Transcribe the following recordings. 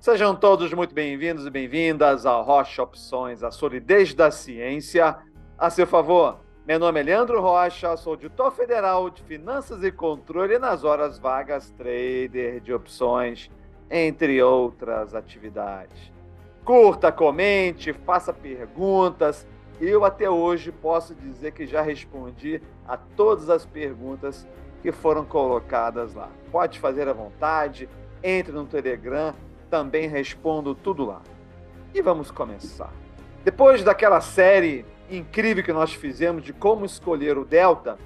Sejam todos muito bem-vindos e bem-vindas ao Rocha Opções, a solidez da ciência a seu favor. Meu nome é Leandro Rocha, sou auditor federal de Finanças e Controle e, nas horas vagas, trader de opções, entre outras atividades. Curta, comente, faça perguntas. Eu, até hoje, posso dizer que já respondi a todas as perguntas que foram colocadas lá. Pode fazer à vontade, entre no Telegram, também respondo tudo lá. E vamos começar. Depois daquela série incrível que nós fizemos de como escolher o delta,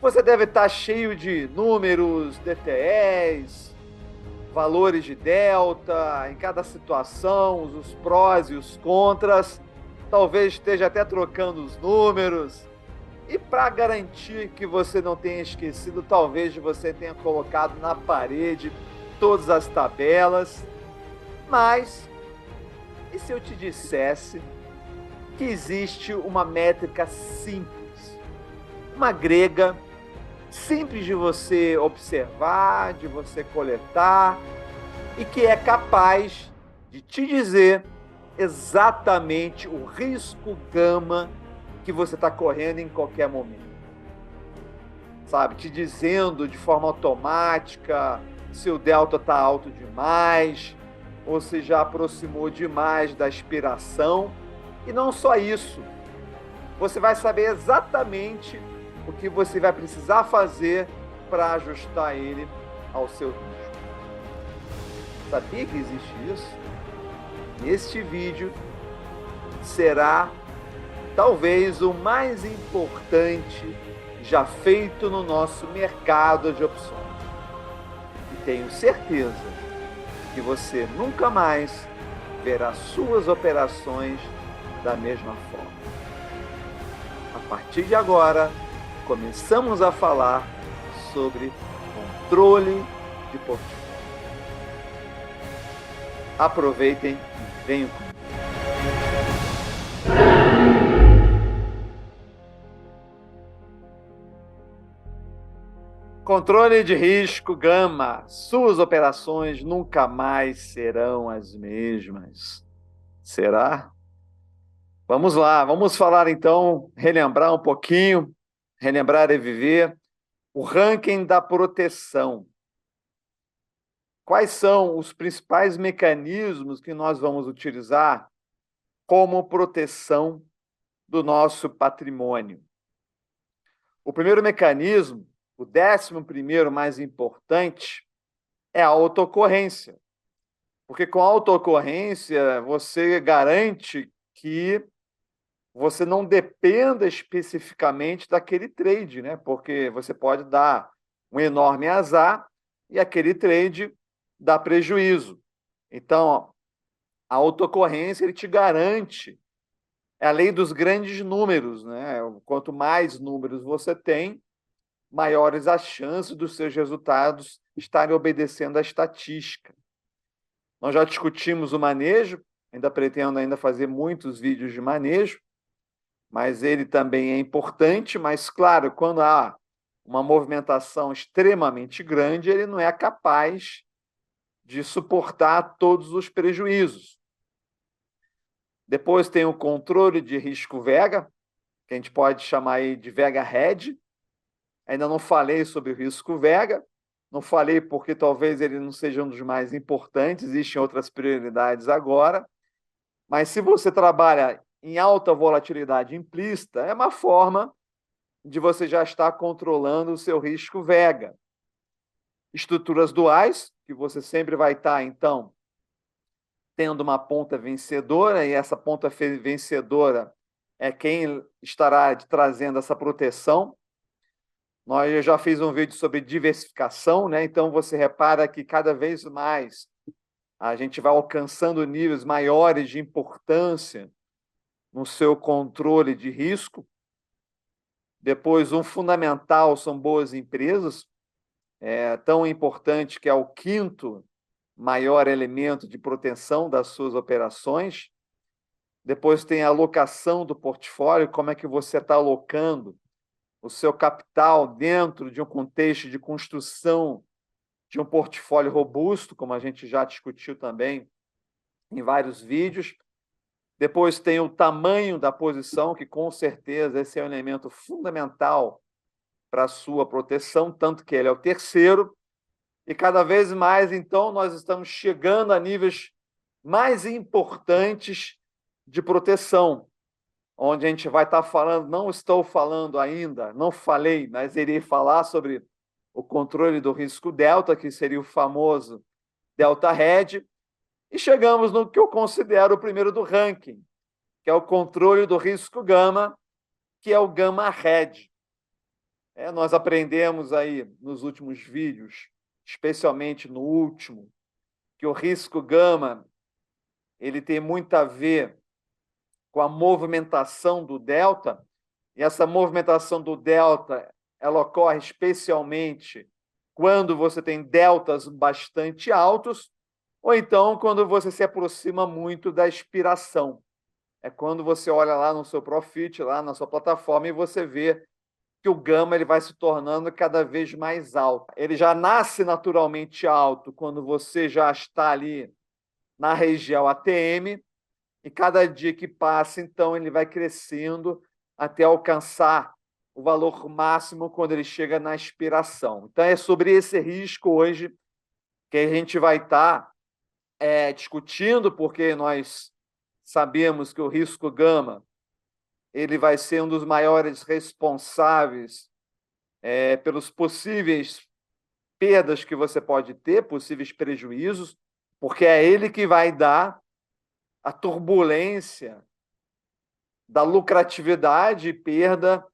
você deve estar cheio de números, DTEs, valores de delta, em cada situação, os prós e os contras. Talvez esteja até trocando os números. E para garantir que você não tenha esquecido, talvez você tenha colocado na parede todas as tabelas. Mas, e se eu te dissesse que existe uma métrica simples, uma grega, simples de você observar, de você coletar, e que é capaz de te dizer exatamente o risco gama que você está correndo em qualquer momento. Sabe, te dizendo de forma automática se o delta está alto demais, ou se já aproximou demais da expiração. E não só isso, você vai saber exatamente o que você vai precisar fazer para ajustar ele ao seu risco. Sabia que existe isso? Este vídeo será talvez o mais importante já feito no nosso mercado de opções. E tenho certeza que você nunca mais verá suas operações da mesma forma. A partir de agora, começamos a falar sobre controle de portfólio. Aproveitem e venham comigo. Controle de risco gama. Suas operações nunca mais serão as mesmas. Será? Vamos lá, vamos falar então, relembrar um pouquinho, relembrar e viver o ranking da proteção. Quais são os principais mecanismos que nós vamos utilizar como proteção do nosso patrimônio? O primeiro mecanismo, o 11º mais importante, é a autoocorrência. Porque com a autoocorrência você garante que você não dependa especificamente daquele trade, né? Porque você pode dar um enorme azar e aquele trade dá prejuízo. Então, a autoocorrência ele te garante, é a lei dos grandes números, né? Quanto mais números você tem, maiores as chances dos seus resultados estarem obedecendo à estatística. Nós já discutimos o manejo, ainda pretendo fazer muitos vídeos de manejo, mas ele também é importante, mas, claro, quando há uma movimentação extremamente grande, ele não é capaz de suportar todos os prejuízos. Depois tem o controle de risco vega, que a gente pode chamar aí de vega hedge. Ainda não falei sobre o risco vega, não falei porque talvez ele não seja um dos mais importantes, existem outras prioridades agora, mas se você trabalha em alta volatilidade implícita, é uma forma de você já estar controlando o seu risco vega. Estruturas duais, que você sempre vai estar, então, tendo uma ponta vencedora, e essa ponta vencedora é quem estará trazendo essa proteção. Eu já fiz um vídeo sobre diversificação, né? Então você repara que cada vez mais a gente vai alcançando níveis maiores de importância no seu controle de risco. Depois, um fundamental são boas empresas, tão importante que é o 5º maior elemento de proteção das suas operações. Depois tem a alocação do portfólio, como é que você está alocando o seu capital dentro de um contexto de construção de um portfólio robusto, como a gente já discutiu também em vários vídeos. Depois tem o tamanho da posição, que com certeza esse é um elemento fundamental para a sua proteção, tanto que ele é o terceiro. E cada vez mais, então, nós estamos chegando a níveis mais importantes de proteção, onde a gente vai estar falando, não estou falando ainda, não falei, mas irei falar sobre o controle do risco delta, que seria o famoso delta hedge, e chegamos no que eu considero o primeiro do ranking, que é o controle do risco gama, que é o gamma hedge. Nós aprendemos aí nos últimos vídeos, especialmente no último, que o risco gama ele tem muito a ver com a movimentação do delta, e essa movimentação do delta ela ocorre especialmente quando você tem deltas bastante altos, ou então quando você se aproxima muito da expiração. É quando você olha lá no seu profit, lá na sua plataforma, e você vê que o gama ele vai se tornando cada vez mais alto. Ele já nasce naturalmente alto quando você já está ali na região ATM, e cada dia que passa, então, ele vai crescendo até alcançar o valor máximo quando ele chega na expiração. Então, é sobre esse risco hoje que a gente vai estar discutindo, porque nós sabemos que o risco gama ele vai ser um dos maiores responsáveis pelos possíveis perdas que você pode ter, possíveis prejuízos, porque é ele que vai dar a turbulência da lucratividade e perda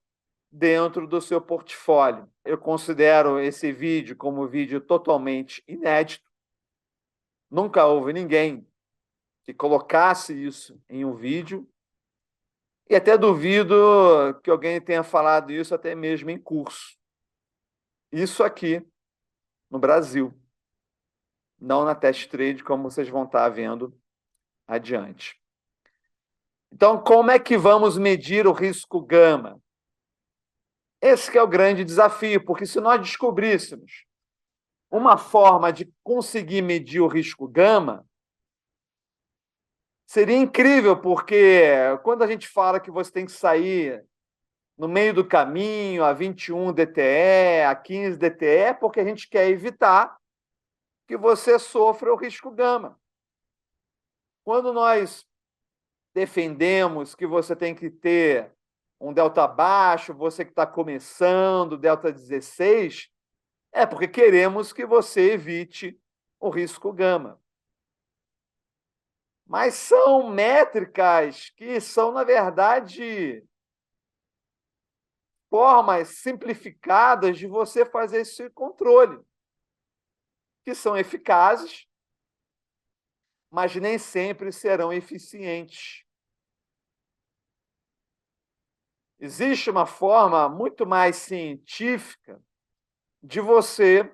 dentro do seu portfólio. Eu considero esse vídeo como um vídeo totalmente inédito. Nunca houve ninguém que colocasse isso em um vídeo, e até duvido que alguém tenha falado isso até mesmo em curso. Isso aqui no Brasil, não na Test Trade, como vocês vão estar vendo adiante. Então, como é que vamos medir o risco gama? Esse que é o grande desafio, porque se nós descobríssemos uma forma de conseguir medir o risco gama, seria incrível, porque quando a gente fala que você tem que sair no meio do caminho, a 21 DTE, a 15 DTE, é porque a gente quer evitar que você sofra o risco gama. Quando nós defendemos que você tem que ter um delta baixo, você que está começando, delta 16, é porque queremos que você evite o risco gama. Mas são métricas que são, na verdade, formas simplificadas de você fazer esse controle, que são eficazes, mas nem sempre serão eficientes. Existe uma forma muito mais científica de você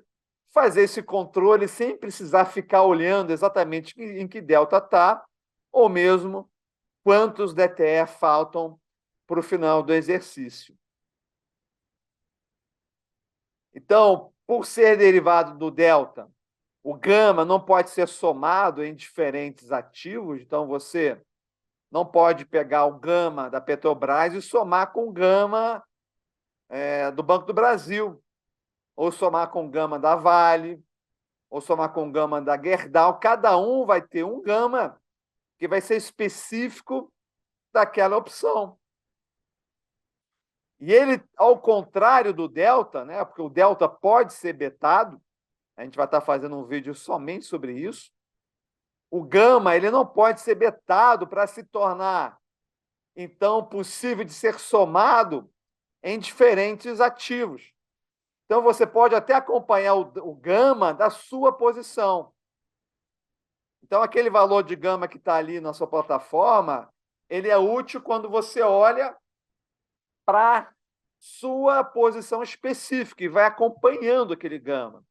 fazer esse controle sem precisar ficar olhando exatamente em que delta está, ou mesmo quantos DTE faltam para o final do exercício. Então, por ser derivado do delta, o gama não pode ser somado em diferentes ativos, então você não pode pegar o gama da Petrobras e somar com o gama do Banco do Brasil, ou somar com o gama da Vale, ou somar com o gama da Gerdau. Cada um vai ter um gama que vai ser específico daquela opção. E ele, ao contrário do delta, né, porque o delta pode ser betado, a gente vai estar fazendo um vídeo somente sobre isso, o gama ele não pode ser betado para se tornar, então, possível de ser somado em diferentes ativos. Então, você pode até acompanhar o gama da sua posição. Então, aquele valor de gama que está ali na sua plataforma, ele é útil quando você olha para sua posição específica e vai acompanhando aquele gama.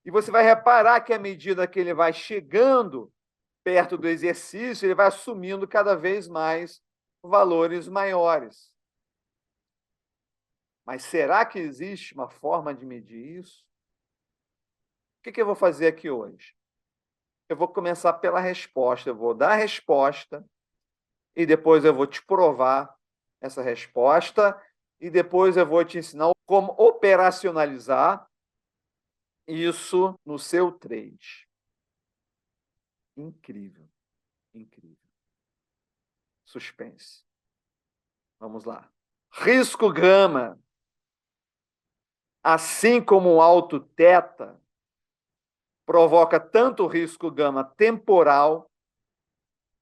E você vai reparar que, à medida que ele vai chegando perto do exercício, ele vai assumindo cada vez mais valores maiores. Mas será que existe uma forma de medir isso? O que eu vou fazer aqui hoje? eu vou começar pela resposta. Eu vou dar a resposta e depois eu vou te provar essa resposta e depois eu vou te ensinar como operacionalizar isso no seu trade. Incrível, incrível. Suspense. Vamos lá. Risco gama, assim como o alto teta, provoca tanto o risco gama temporal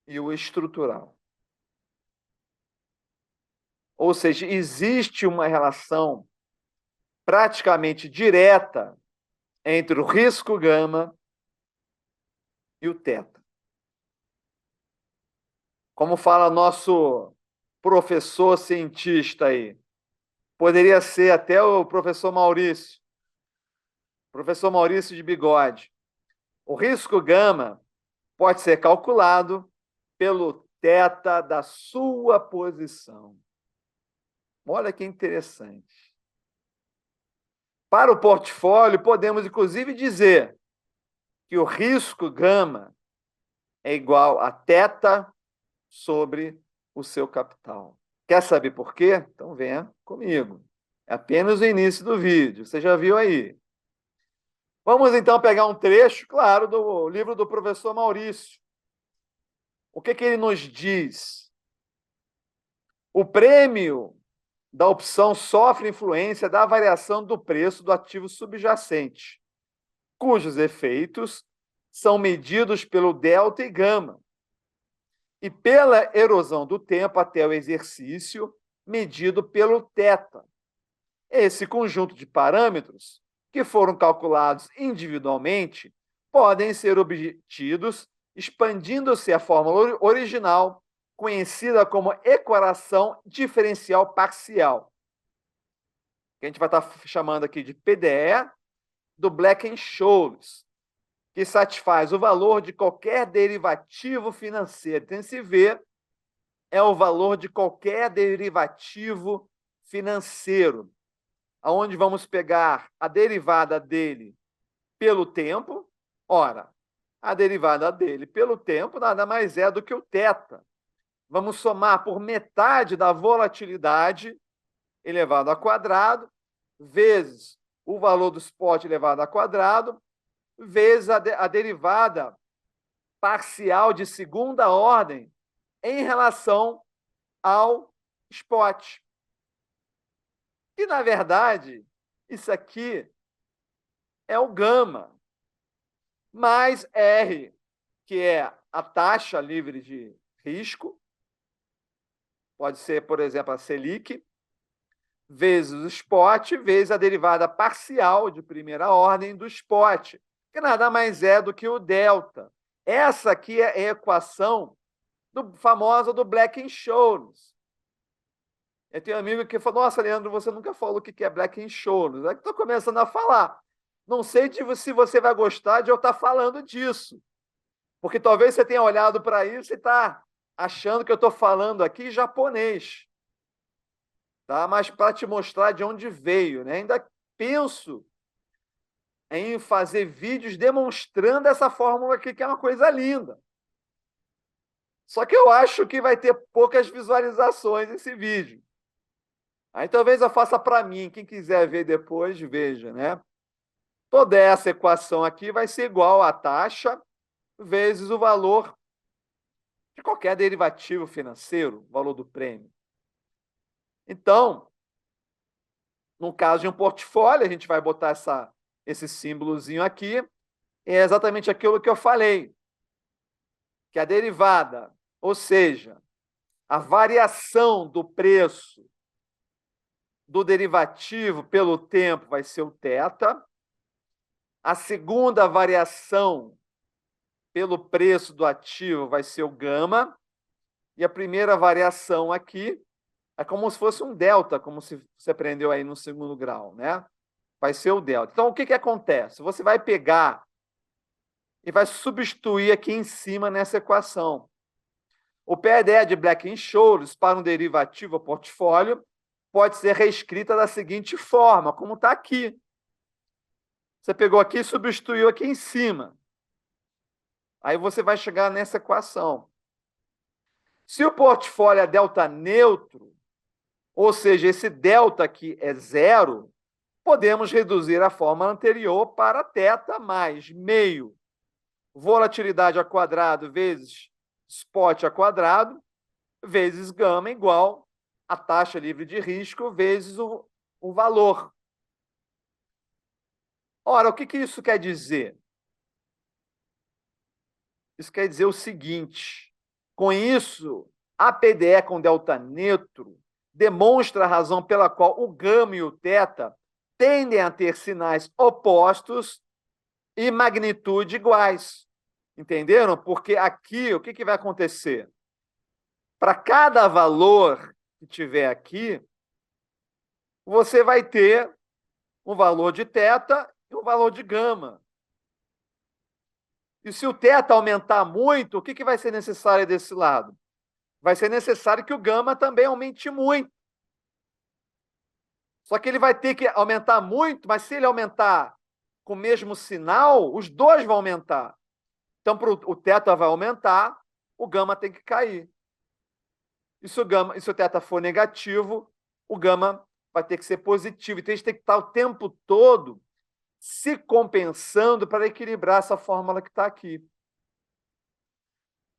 e o estrutural. Ou seja, existe uma relação praticamente direta entre o risco gama e o teta. Como fala nosso professor cientista aí, poderia ser até o professor Maurício de Bigode. O risco gama pode ser calculado pelo teta da sua posição. Olha que interessante. Para o portfólio, podemos inclusive dizer que o risco gama é igual a teta sobre o seu capital. Quer saber por quê? Então venha comigo. É apenas o início do vídeo, você já viu aí. Vamos então pegar um trecho, claro, do livro do professor Maurício. O que ele nos diz? O prêmio da opção sofre influência da variação do preço do ativo subjacente, cujos efeitos são medidos pelo delta e gama, e pela erosão do tempo até o exercício, medido pelo teta. Esse conjunto de parâmetros, que foram calculados individualmente, podem ser obtidos expandindo-se a fórmula original, conhecida como equação diferencial parcial, que a gente vai estar chamando aqui de PDE, do Black-Scholes, que satisfaz o valor de qualquer derivativo financeiro. Então, se vê, é o valor de qualquer derivativo financeiro, aonde vamos pegar a derivada dele pelo tempo. Ora, a derivada dele pelo tempo nada mais é do que o teta. Vamos somar por metade da volatilidade elevado ao quadrado, vezes o valor do spot elevado ao quadrado, vezes a derivada parcial de segunda ordem em relação ao spot. E, na verdade, isso aqui é o gama, mais R, que é a taxa livre de risco, pode ser, por exemplo, a Selic, vezes o spot, vezes a derivada parcial de primeira ordem do spot, que nada mais é do que o delta. Essa aqui é a equação famosa do Black-Scholes. Eu tenho um amigo que falou, nossa, Leandro, você nunca falou o que é Black-Scholes. É que estou começando a falar. Não sei se você vai gostar de eu estar falando disso. Porque talvez você tenha olhado para isso e está achando que eu estou falando aqui japonês. Tá? Mas para te mostrar de onde veio, né? Ainda penso em fazer vídeos demonstrando essa fórmula aqui, que é uma coisa linda. Só que eu acho que vai ter poucas visualizações esse vídeo. Aí talvez eu faça para mim, quem quiser ver depois, veja, né? Toda essa equação aqui vai ser igual à taxa vezes o valor de qualquer derivativo financeiro, o valor do prêmio. Então, no caso de um portfólio, a gente vai botar esse símbolozinho aqui, é exatamente aquilo que eu falei, que a derivada, ou seja, a variação do preço do derivativo pelo tempo vai ser o teta, a segunda variação pelo preço do ativo vai ser o gama, e a primeira variação aqui é como se fosse um delta, como se você aprendeu aí no segundo grau, né? Vai ser o delta. Então, o que acontece? Você vai pegar e vai substituir aqui em cima nessa equação. O PDE de Black-Scholes para um derivativo ou portfólio pode ser reescrita da seguinte forma, como está aqui. Você pegou aqui e substituiu aqui em cima. Aí você vai chegar nessa equação. Se o portfólio é delta neutro, ou seja, esse delta aqui é zero, podemos reduzir a fórmula anterior para θ mais meio volatilidade ao quadrado vezes spot ao quadrado vezes gama igual a taxa livre de risco vezes o valor. Ora, o que isso quer dizer? Isso quer dizer o seguinte: com isso, a PDE com delta neutro demonstra a razão pela qual o gama e o θ tendem a ter sinais opostos e magnitude iguais. Entenderam? Porque aqui, o que vai acontecer? Para cada valor que tiver aqui, você vai ter um valor de θ e um valor de gama. E se o θ aumentar muito, o que vai ser necessário desse lado? Vai ser necessário que o gama também aumente muito. Só que ele vai ter que aumentar muito, mas se ele aumentar com o mesmo sinal, os dois vão aumentar. Então, o θ vai aumentar, o gama tem que cair. E se o θ for negativo, o gama vai ter que ser positivo. Então, a gente tem que estar o tempo todo se compensando para equilibrar essa fórmula que está aqui.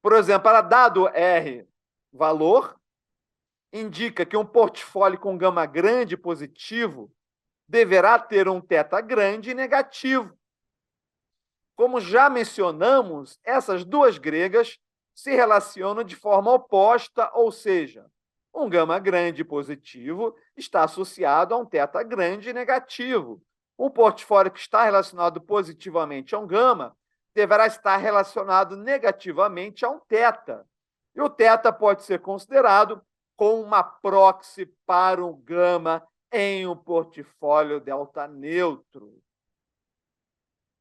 Por exemplo, para dado R valor, indica que um portfólio com gama grande positivo deverá ter um θ grande negativo. Como já mencionamos, essas duas gregas se relacionam de forma oposta, ou seja, um gama grande positivo está associado a um θ grande negativo. Um portfólio que está relacionado positivamente a um gama deverá estar relacionado negativamente a um θ. E o θ pode ser considerado como uma proxy para o gama em um portfólio delta neutro.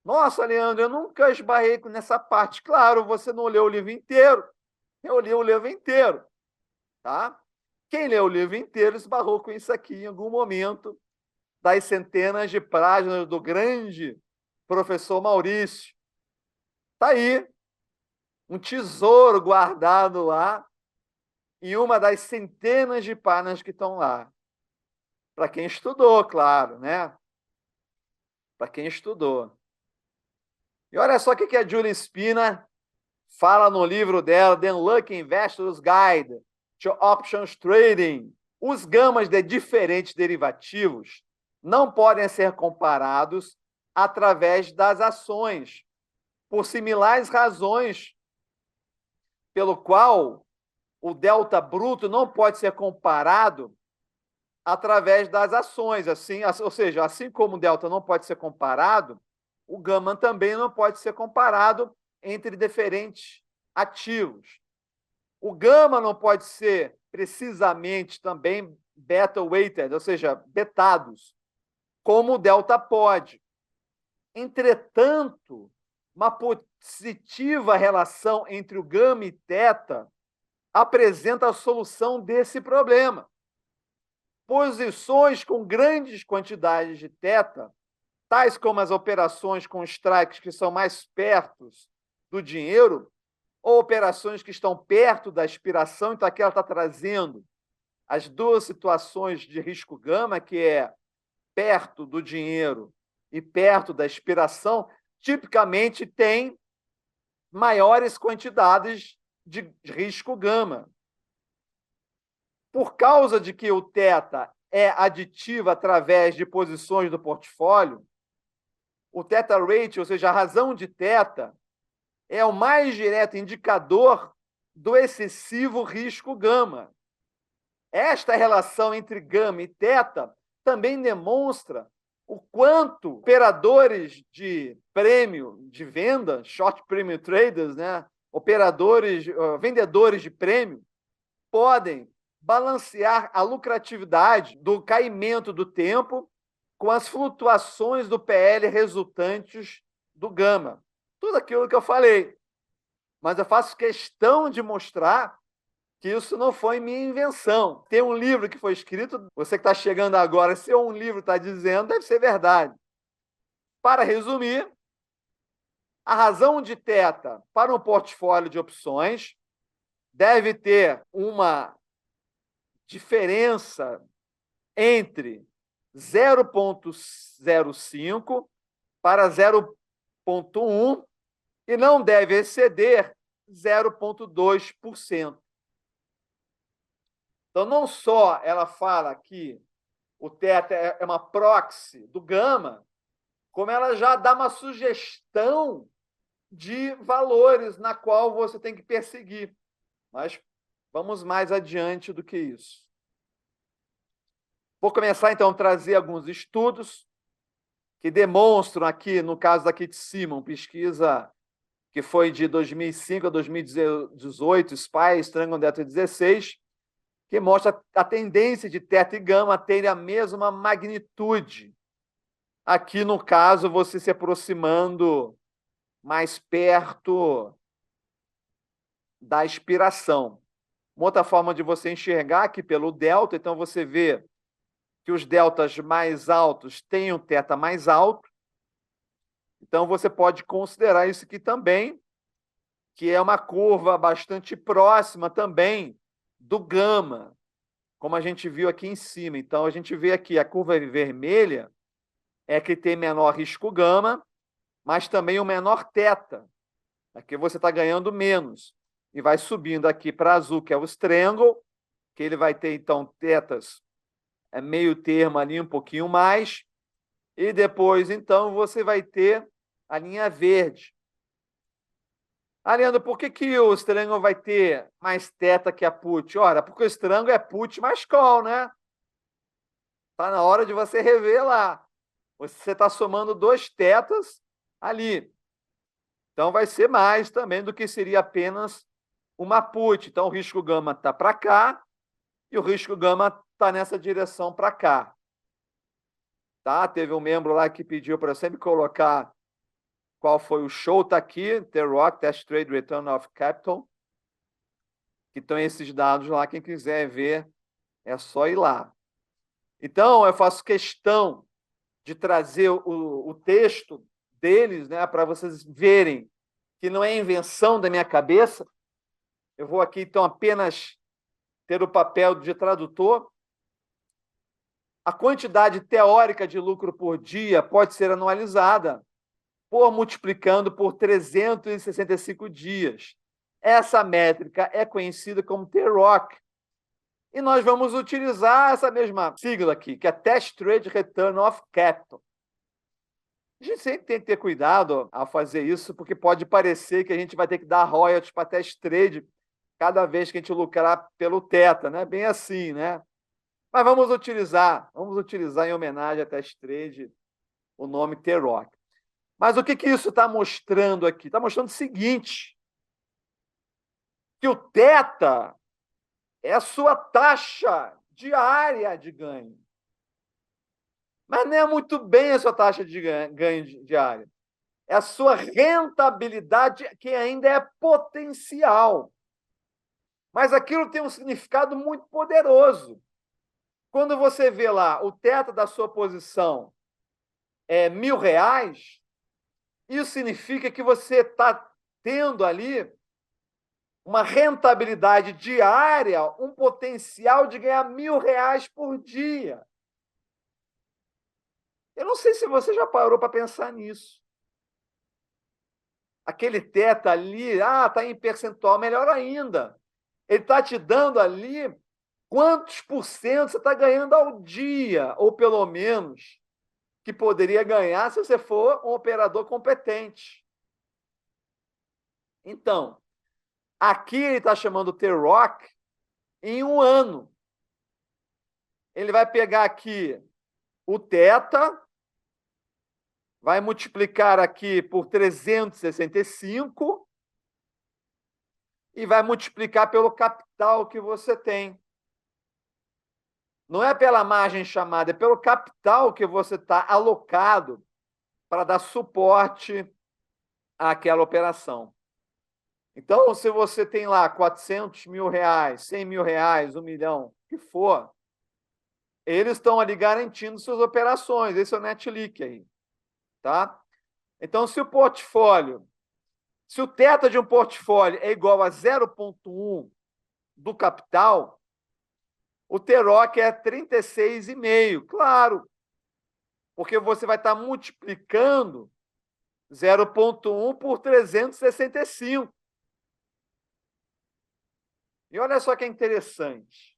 Nossa, Leandro, eu nunca esbarrei nessa parte. Claro, você não leu o livro inteiro. Eu li o livro inteiro. Tá? Quem leu o livro inteiro esbarrou com isso aqui em algum momento das centenas de páginas do grande professor Maurício. Está aí, um tesouro guardado lá em uma das centenas de páginas que estão lá. Para quem estudou, claro, né? Para quem estudou. E olha só o que a Julia Spina fala no livro dela, The Unlucky Investor's Guide to Options Trading. Os gamas de diferentes derivativos não podem ser comparados através das ações, por similares razões, pelo qual o delta bruto não pode ser comparado através das ações, assim, ou seja, assim como o delta não pode ser comparado, o gama também não pode ser comparado entre diferentes ativos. O gama não pode ser precisamente também beta-weighted, ou seja, betados, como o delta pode. Entretanto, uma positiva relação entre o gama e θ apresenta a solução desse problema. Posições com grandes quantidades de θ, tais como as operações com strikes que são mais perto do dinheiro, ou operações que estão perto da expiração, então aqui ela está trazendo as duas situações de risco gama, que é perto do dinheiro e perto da expiração, tipicamente tem maiores quantidades de risco gama. Por causa de que o θ é aditivo através de posições do portfólio, o θ ratio, ou seja, a razão de θ, é o mais direto indicador do excessivo risco gama. Esta relação entre gama e θ também demonstra o quanto operadores de prêmio de venda, short premium traders, né, vendedores de prêmio, podem balancear a lucratividade do caimento do tempo com as flutuações do PL resultantes do gama. Tudo aquilo que eu falei. Mas eu faço questão de mostrar que isso não foi minha invenção. Tem um livro que foi escrito, você que está chegando agora, se um livro está dizendo, deve ser verdade. Para resumir, A razão de teta para um portfólio de opções deve ter uma diferença entre 0,05 para 0,1 e não deve exceder 0,2%. Então, não só ela fala que o teta é uma proxy do gama, como ela já dá uma sugestão de valores na qual você tem que perseguir. Mas vamos mais adiante do que isso. Vou começar, então, a trazer alguns estudos que demonstram aqui, no caso daqui de cima, uma pesquisa que foi de 2005 a 2018, SPY, Strangle Delta 16, que mostra a tendência de teta e gama terem a mesma magnitude. Aqui, no caso, você se aproximando mais perto da expiração. Uma outra forma de você enxergar aqui pelo delta, então você vê que os deltas mais altos têm um teta mais alto. Então você pode considerar isso aqui também, que é uma curva bastante próxima também do gama, como a gente viu aqui em cima. Então a gente vê aqui a curva vermelha é que tem menor risco gama, mas também o menor teta. Aqui você está ganhando menos. E vai subindo aqui para azul, que é o Strangle, que ele vai ter, então, tetas meio termo ali, um pouquinho mais. E depois, então, você vai ter a linha verde. Leandro, por que o Strangle vai ter mais teta que a put? Ora, porque o Strangle é put mais call, né? Está na hora de você rever lá. Você está somando 2 tetas ali. Então, vai ser mais também do que seria apenas uma put. Então, o risco gama está para cá e o risco gama está nessa direção para cá. Tá? Teve um membro lá que pediu para eu sempre colocar qual foi o show, está aqui, The Rock, Test Trade Return of Capital, que estão esses dados lá, quem quiser ver, é só ir lá. Então, eu faço questão de trazer o texto deles, né, para vocês verem que não é invenção da minha cabeça. Eu vou aqui, então, apenas ter o papel de tradutor. A quantidade teórica de lucro por dia pode ser anualizada por multiplicando por 365 dias. Essa métrica é conhecida como TROC. E nós vamos utilizar essa mesma sigla aqui, que é Test Trade Return of Capital. A gente sempre tem que ter cuidado ao fazer isso, porque pode parecer que a gente vai ter que dar royalties para Test Trade cada vez que a gente lucrar pelo teta, né? Bem assim, né? Mas vamos utilizar em homenagem a Test Trade o nome TROC. Mas o que isso está mostrando aqui? Está mostrando o seguinte, que o teta é a sua taxa diária de ganho. Mas não é muito bem a sua taxa de ganho diária. É a sua rentabilidade, que ainda é potencial. Mas aquilo tem um significado muito poderoso. Quando você vê lá o teta da sua posição é R$1.000, isso significa que você está tendo ali uma rentabilidade diária, um potencial de ganhar R$1.000 por dia. Eu não sei se você já parou para pensar nisso. Aquele teta ali, está em percentual, melhor ainda. Ele está te dando ali quantos por cento você está ganhando ao dia, ou pelo menos que poderia ganhar se você for um operador competente. Então, aqui ele está chamando o TROC em 1 ano. Ele vai pegar aqui o teta, vai multiplicar aqui por 365 e vai multiplicar pelo capital que você tem. Não é pela margem chamada, é pelo capital que você está alocado para dar suporte àquela operação. Então, se você tem lá R$400 mil, R$100 mil, R$1 milhão, o que for, eles estão ali garantindo suas operações. Esse é o Netlick aí. Tá? Então, se o portfólio Se o teta de um portfólio é igual a 0,1 do capital, o TEROC é 36,5. Claro, porque você vai estar multiplicando 0,1 por 365. E olha só que interessante.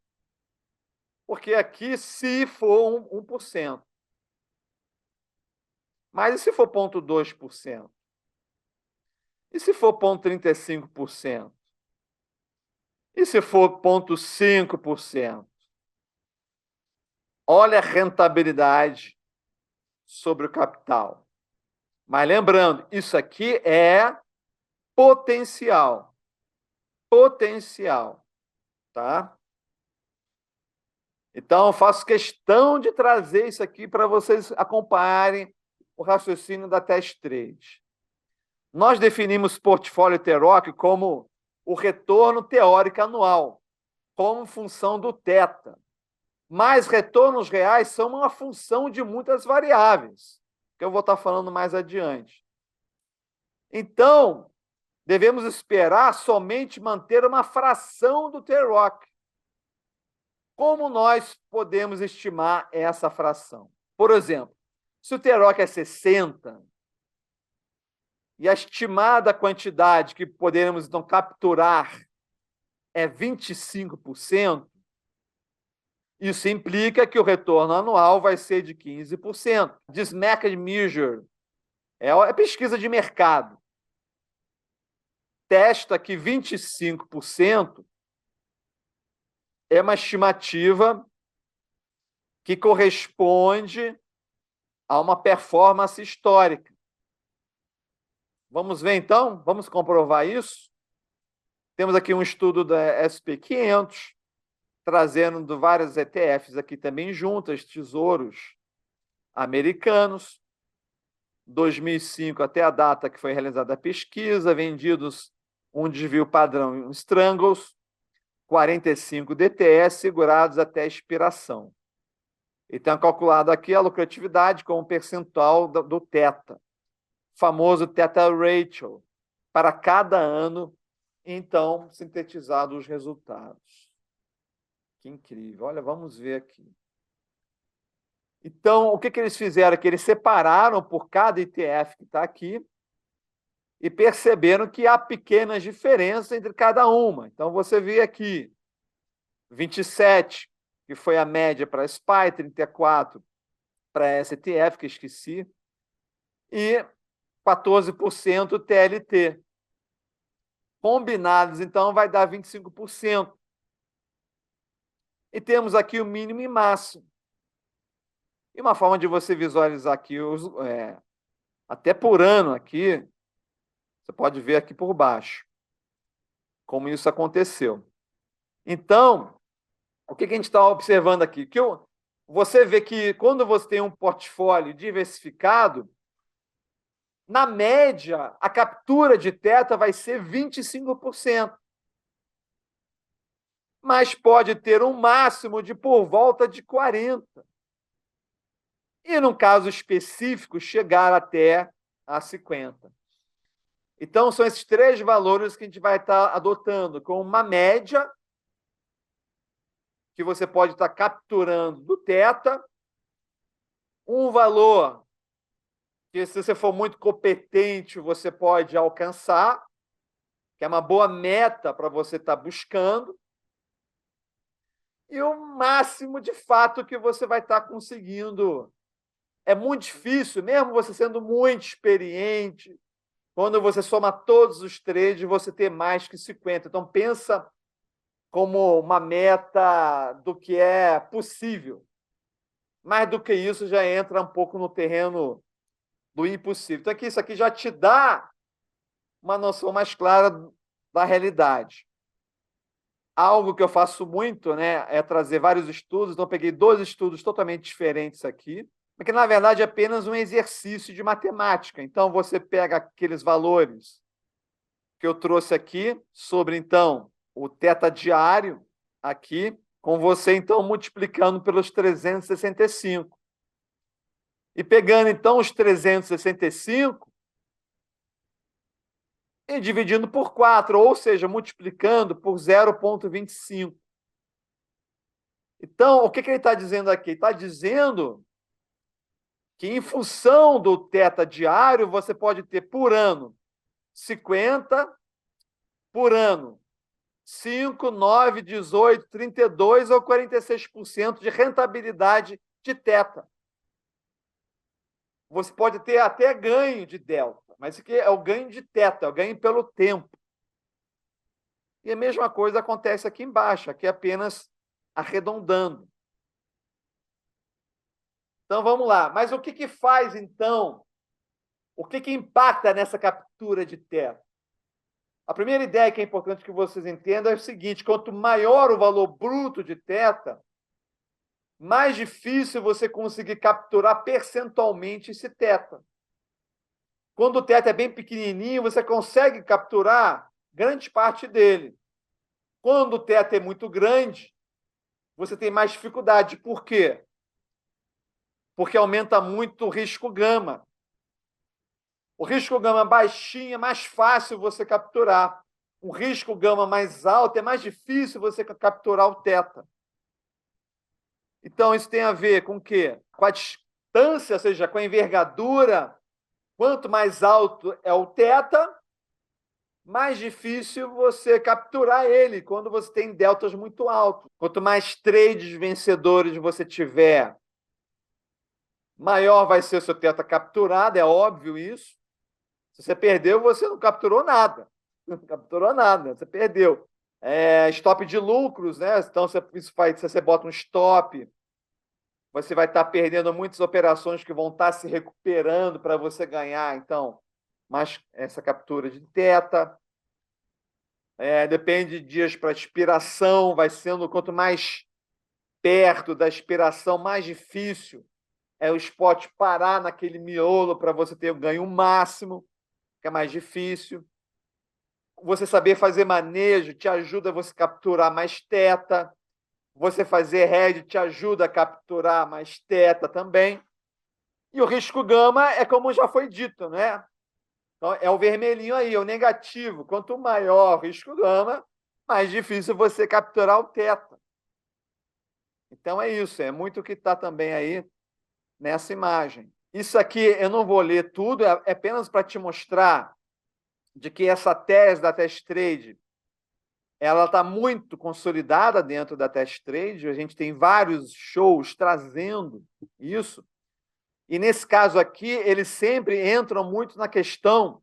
Porque aqui, se for 1%. Mas e se for 0,2%? E se for 0,35%? E se for 0,5%? Olha a rentabilidade sobre o capital. Mas lembrando, isso aqui é potencial. Potencial, tá? Então, eu faço questão de trazer isso aqui para vocês acompanharem o raciocínio da Test Trade. Nós definimos portfólio TEROC como o retorno teórico anual, como função do teta. Mas retornos reais são uma função de muitas variáveis, que eu vou estar falando mais adiante. Então, devemos esperar somente manter uma fração do TEROC. Como nós podemos estimar essa fração? Por exemplo, se o TEROC é 60 e a estimada quantidade que poderemos, então, capturar é 25%, isso implica que o retorno anual vai ser de 15%. This market measure é pesquisa de mercado. Testa que 25% é uma estimativa que corresponde a uma performance histórica. Vamos ver, então? Vamos comprovar isso? Temos aqui um estudo da SP500, trazendo vários ETFs aqui também juntas, tesouros americanos. 2005 até a data que foi realizada a pesquisa, vendidos um desvio padrão em Strangles, 45 DTS segurados até a expiração. E tem calculado aqui a lucratividade como percentual do teta, famoso teta ratio, para cada ano, então, sintetizado os resultados. Que incrível. Olha, vamos ver aqui. Então, o que eles fizeram aqui? Eles separaram por cada ETF que está aqui e perceberam que há pequenas diferenças entre cada uma. Então, você vê aqui 27, que foi a média para a SPY, 34 para a STF, que esqueci, e 14% TLT. Combinados, então, vai dar 25%. E temos aqui o mínimo e máximo. E uma forma de você visualizar aqui, até por ano aqui, você pode ver aqui por baixo, como isso aconteceu. Então, o que a gente está observando aqui? Você vê que quando você tem um portfólio diversificado, na média, a captura de teta vai ser 25%. Mas pode ter um máximo de por volta de 40%. E, num caso específico, chegar até a 50%. Então, são esses três valores que a gente vai estar adotando, com uma média que você pode estar capturando do teta, um valor que, se você for muito competente, você pode alcançar, que é uma boa meta para você estar buscando, e o máximo de fato que você vai estar conseguindo. É muito difícil, mesmo você sendo muito experiente, quando você soma todos os trades, você ter mais que 50%. Então, pensa como uma meta do que é possível. Mais do que isso, já entra um pouco no terreno do impossível. Então, aqui, isso aqui já te dá uma noção mais clara da realidade. Algo que eu faço muito, né, é trazer vários estudos. Então, eu peguei 2 estudos totalmente diferentes aqui, que na verdade é apenas um exercício de matemática. Então, você pega aqueles valores que eu trouxe aqui sobre, então, o teta diário aqui, com você, então, multiplicando pelos 365. E pegando, então, os 365 e dividindo por 4, ou seja, multiplicando por 0,25. Então, o que ele está dizendo aqui? Ele está dizendo que, em função do θ diário, você pode ter por ano 50, por ano 5, 9, 18, 32 ou 46% de rentabilidade de θ. Você pode ter até ganho de delta, mas isso aqui é o ganho de θ, é o ganho pelo tempo. E a mesma coisa acontece aqui embaixo, aqui apenas arredondando. Então vamos lá. Mas o que faz, então? O que impacta nessa captura de θ? A primeira ideia que é importante que vocês entendam é o seguinte: quanto maior o valor bruto de θ, mais difícil você conseguir capturar percentualmente esse θ. Quando o θ é bem pequenininho, você consegue capturar grande parte dele. Quando o θ é muito grande, você tem mais dificuldade. Por quê? Porque aumenta muito o risco gama. O risco gama baixinho é mais fácil você capturar. O risco gama mais alto é mais difícil você capturar o θ. Então, isso tem a ver com o quê? Com a distância, ou seja, com a envergadura. Quanto mais alto é o θ, mais difícil você capturar ele quando você tem deltas muito altos. Quanto mais trades vencedores você tiver, maior vai ser o seu θ capturado, é óbvio isso. Se você perdeu, você não capturou nada. Não capturou nada, você perdeu. Stop de lucros, né? Então, isso faz, se você bota um stop, você vai estar perdendo muitas operações que vão estar se recuperando para você ganhar, então, mais essa captura de θ. Depende de dias para expiração, vai sendo quanto mais perto da expiração, mais difícil é o spot parar naquele miolo para você ter o ganho máximo, que é mais difícil. Você saber fazer manejo te ajuda a você capturar mais θ. Você fazer hedge te ajuda a capturar mais θ também. E o risco gama é como já foi dito, né? Então, é o vermelhinho aí, é o negativo. Quanto maior o risco gama, mais difícil você capturar o θ. Então é isso, é muito o que está também aí nessa imagem. Isso aqui eu não vou ler tudo, é apenas para te mostrar de que essa tese da Test Trade ela está muito consolidada dentro da Test Trade. A gente tem vários shows trazendo isso. E nesse caso aqui, eles sempre entram muito na questão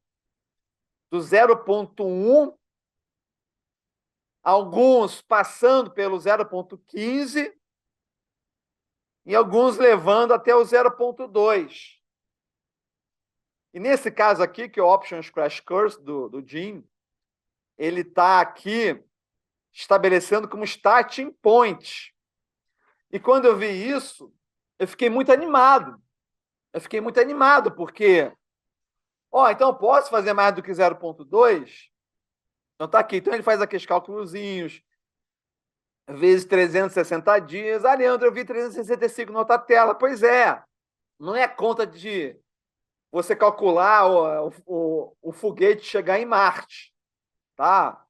do 0,1, alguns passando pelo 0,15 e alguns levando até o 0,2. E nesse caso aqui, que é o Options Crash Course do Jim, ele está aqui estabelecendo como starting point. E quando eu vi isso, eu fiquei muito animado. Porque, então eu posso fazer mais do que 0,2? Então tá aqui. Então ele faz aqueles cálculozinhos, vezes 360 dias. Ah, Leandro, eu vi 365 na outra tela. Pois é, não é conta de você calcular o foguete chegar em Marte, tá?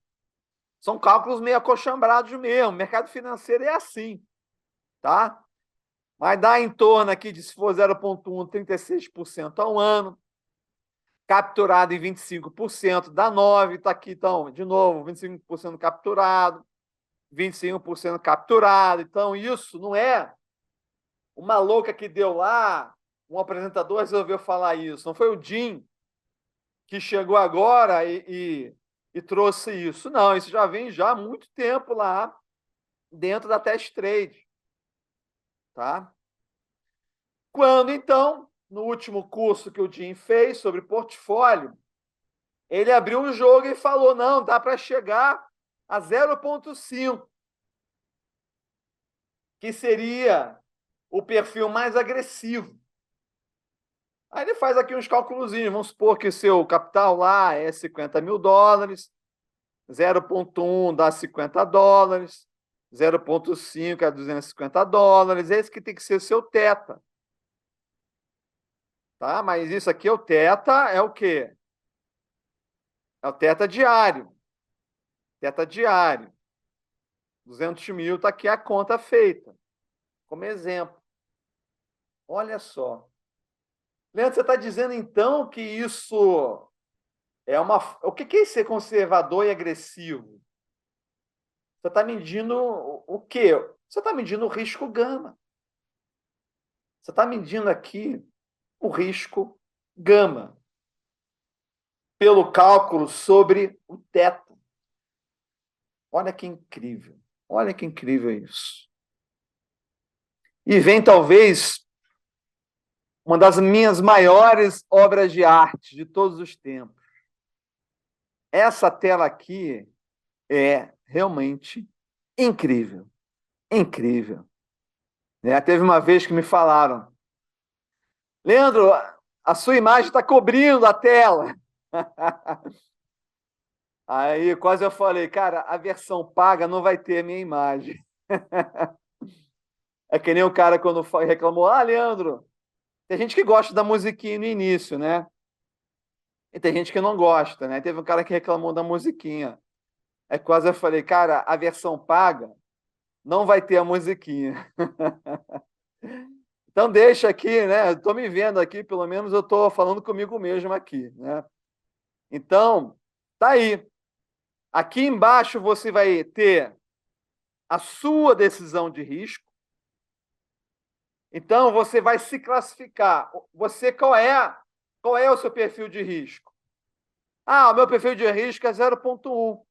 São cálculos meio acochambrados mesmo. O mercado financeiro é assim, tá? Mas dá em torno aqui de, se for 0,1, 36% ao ano. Capturado em 25%, dá 9%. Está aqui, então, de novo, 25% capturado, 25% capturado. Então, isso não é uma louca que deu lá, um apresentador resolveu falar isso. Não foi o Jim que chegou agora e trouxe isso. Não, isso já vem já há muito tempo lá dentro da Test Trade. Tá? Quando, então, no último curso que o Jim fez sobre portfólio, ele abriu um jogo e falou, não, dá para chegar a 0,5, que seria o perfil mais agressivo. Aí ele faz aqui uns cálculozinhos, vamos supor que o seu capital lá é $50 mil, 0,1 dá $50, 0,5 é $250, esse que tem que ser o seu θ. Tá? Mas isso aqui, o θ é o quê? É o teta diário. Teta diário. 200 mil, está aqui a conta feita. Como exemplo. Olha só. Leandro, você está dizendo, então, que isso é uma... O que é ser conservador e agressivo? Você está medindo o quê? Você está medindo o risco gama. Você está medindo aqui o risco gama pelo cálculo sobre o teto. Olha que incrível. Olha que incrível isso. E vem, talvez, uma das minhas maiores obras de arte de todos os tempos. Essa tela aqui é realmente incrível. Incrível. Teve uma vez que me falaram: Leandro, a sua imagem está cobrindo a tela. Aí quase eu falei, cara, a versão paga não vai ter a minha imagem. É que nem o cara quando reclamou, Leandro, tem gente que gosta da musiquinha no início, né? E tem gente que não gosta, né? Teve um cara que reclamou da musiquinha. Aí quase eu falei, cara, a versão paga não vai ter a musiquinha. Então deixa aqui, né? Estou me vendo aqui, pelo menos eu estou falando comigo mesmo aqui, né? Então, tá aí. Aqui embaixo você vai ter a sua decisão de risco. Então, você vai se classificar. Você, qual é o seu perfil de risco? O meu perfil de risco é 0,1.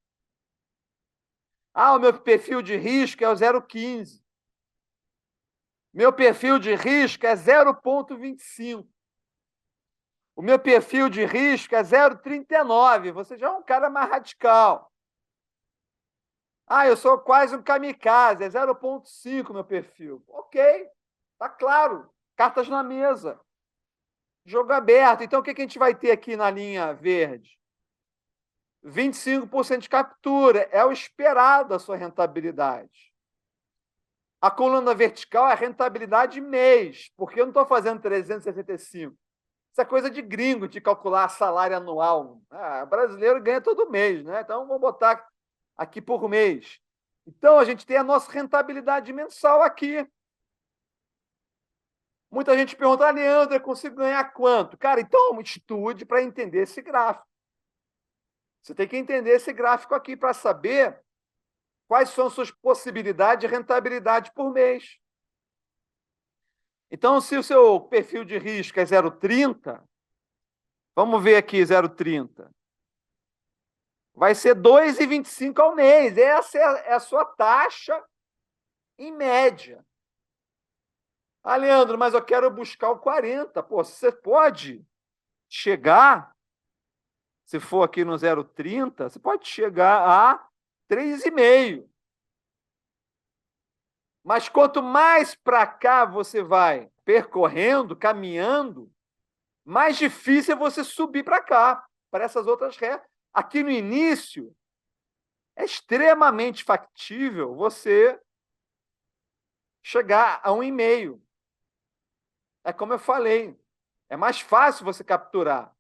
O meu perfil de risco é o 0,15. Meu perfil de risco é 0,25. O meu perfil de risco é 0,39. Você já é um cara mais radical. Eu sou quase um kamikaze, é 0,5 meu perfil. Ok, tá claro. Cartas na mesa. Jogo aberto. Então, o que a gente vai ter aqui na linha verde? 25% de captura. É o esperado da sua rentabilidade. A coluna vertical é a rentabilidade mês, porque eu não estou fazendo 365. Isso é coisa de gringo, de calcular salário anual. O brasileiro ganha todo mês, né? Então, vou botar aqui por mês. Então, a gente tem a nossa rentabilidade mensal aqui. Muita gente pergunta, Leandro, eu consigo ganhar quanto? Cara, então estude para entender esse gráfico. Você tem que entender esse gráfico aqui para saber quais são as suas possibilidades de rentabilidade por mês. Então, se o seu perfil de risco é 0,30, vamos ver aqui 0,30. Vai ser 2,25 ao mês. Essa é a sua taxa em média. Leandro, mas eu quero buscar o 40. Pô, você pode chegar, se for aqui no 0,30, você pode chegar a 3,5. Mas quanto mais para cá você vai percorrendo, caminhando, mais difícil é você subir para cá, para essas outras retas. Aqui no início, é extremamente factível você chegar a 1,5. É como eu falei, é mais fácil você capturar.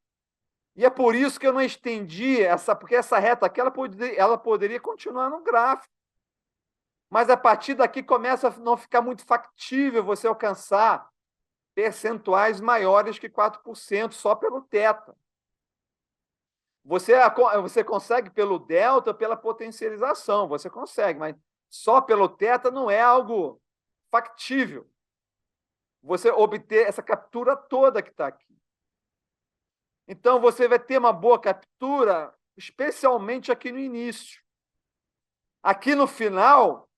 E é por isso que eu não estendi porque essa reta aqui ela poderia continuar no gráfico. Mas a partir daqui começa a não ficar muito factível você alcançar percentuais maiores que 4% só pelo teta. Você consegue pelo delta, pela potencialização, você consegue, mas só pelo teta não é algo factível. Você obter essa captura toda que está aqui. Então, você vai ter uma boa captura, especialmente aqui no início. Aqui no final,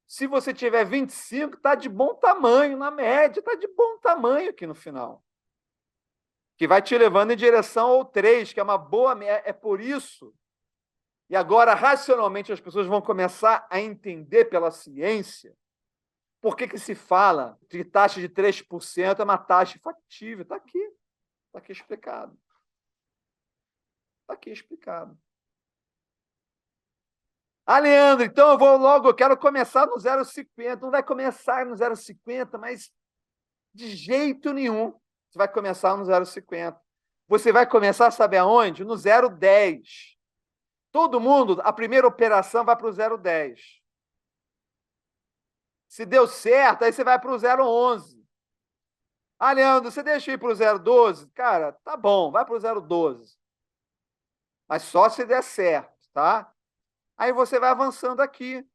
se você tiver 25, está de bom tamanho, na média, está de bom tamanho aqui no final. Que vai te levando em direção ao 3, que é uma boa... É por isso. E agora, racionalmente, as pessoas vão começar a entender pela ciência por que se fala de taxa de 3% é uma taxa factível. Está aqui explicado. Está aqui explicado. Leandro, então eu quero começar no 0,50. Não vai começar no 0,50, mas de jeito nenhum você vai começar no 0,50. Você vai começar, sabe aonde? No 0,10. Todo mundo, a primeira operação vai para o 0,10. Se deu certo, aí você vai para o 0,11. Ah, Leandro, você deixa eu ir para o 0,12? Cara, tá bom, vai para o 0,12. Mas só se der certo, tá? Aí você vai avançando aqui.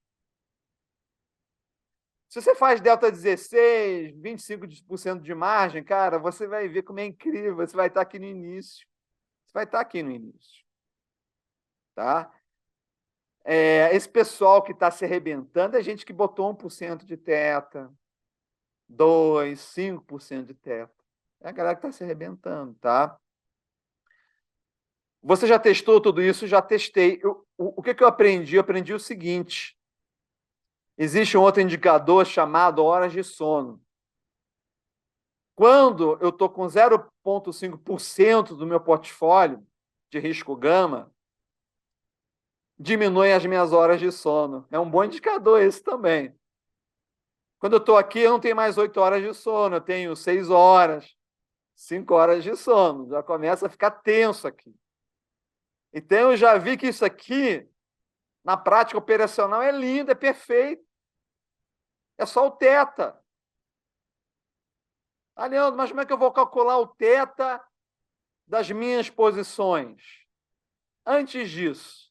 Se você faz delta 16, 25% de margem, cara, você vai ver como é incrível. Você vai estar aqui no início. Você vai estar aqui no início. Tá? Esse pessoal que está se arrebentando é gente que botou 1% de teta, 2%, 5% de teta. É a galera que está se arrebentando, tá? Você já testou tudo isso? Já testei. O que eu aprendi? Eu aprendi o seguinte. Existe um outro indicador chamado horas de sono. Quando eu estou com 0,5% do meu portfólio de risco gama, diminui as minhas horas de sono. É um bom indicador esse também. Quando eu estou aqui, eu não tenho mais 8 horas de sono, eu tenho 6 horas, 5 horas de sono. Já começa a ficar tenso aqui. Então, eu já vi que isso aqui, na prática operacional, é lindo, é perfeito. É só o teta. Ah, Leandro, mas como é que eu vou calcular o teta das minhas posições? Antes disso,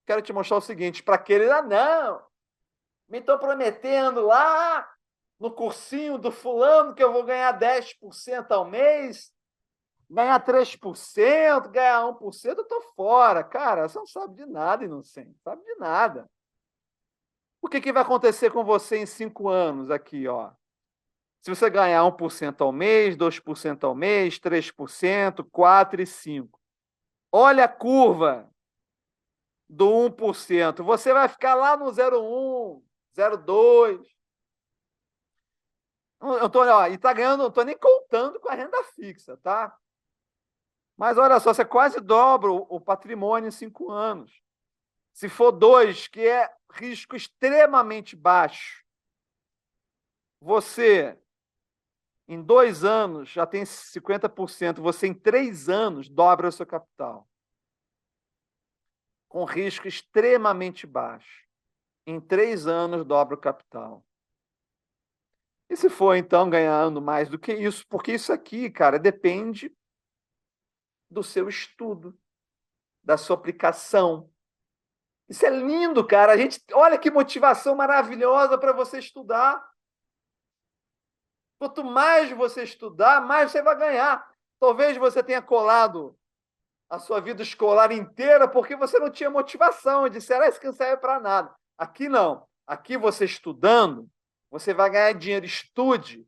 quero te mostrar o seguinte, para aquele, não, me estou prometendo lá no cursinho do fulano que eu vou ganhar 10% ao mês, ganhar 3%, ganhar 1%, eu estou fora. Cara, você não sabe de nada, inocente, não sabe de nada. O que vai acontecer com você em 5 anos aqui, ó? Se você ganhar 1% ao mês, 2% ao mês, 3%, 4% e 5%. Olha a curva do 1%. Você vai ficar lá no 0,1, 0,2. Eu tô, ó, e tá ganhando, não estou nem contando com a renda fixa, tá? Mas olha só, você quase dobra o patrimônio em 5 anos. Se for 2, que é risco extremamente baixo, você, em 2 anos, já tem 50%. Você, em 3 anos, dobra o seu capital. Com risco extremamente baixo. Em 3 anos, dobra o capital. E se for, então, ganhando mais do que isso? Porque isso aqui, cara, depende do seu estudo, da sua aplicação. Isso é lindo, cara. Olha que motivação maravilhosa para você estudar. Quanto mais você estudar, mais você vai ganhar. Talvez você tenha colado a sua vida escolar inteira porque você não tinha motivação. Disseram, isso que não serve para nada. Aqui não. Aqui você estudando, você vai ganhar dinheiro. Estude